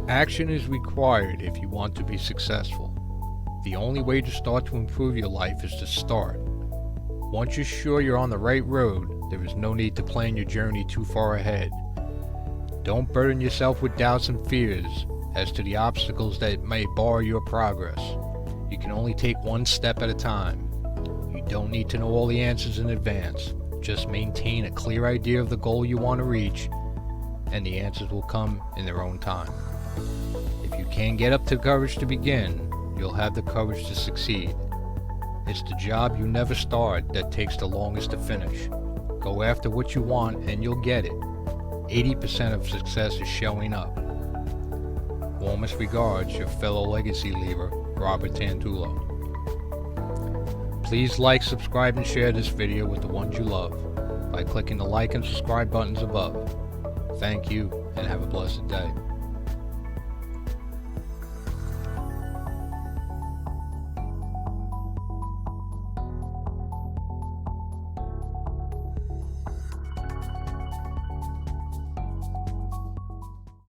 Action is required if you want to be successful. The only way to start to improve your life is to start. Once you're sure you're on the right road, there is no need to plan your journey too far ahead. Don't burden yourself with doubts and fears as to the obstacles that may bar your progress. You can only take one step at a time. You don't need to know all the answers in advance. Just maintain a clear idea of the goal you want to reach, and the answers will come in their own time. If you can't get up to courage to begin, you'll have the courage to succeed. It's the job you never start that takes the longest to finish. Go after what you want and you'll get it. 80% of success is showing up. Warmest regards, your fellow legacy leaver, Robert Tantullo. Please like, subscribe, and share this video with the ones you love by clicking the like and subscribe buttons above. Thank you, and have a blessed day.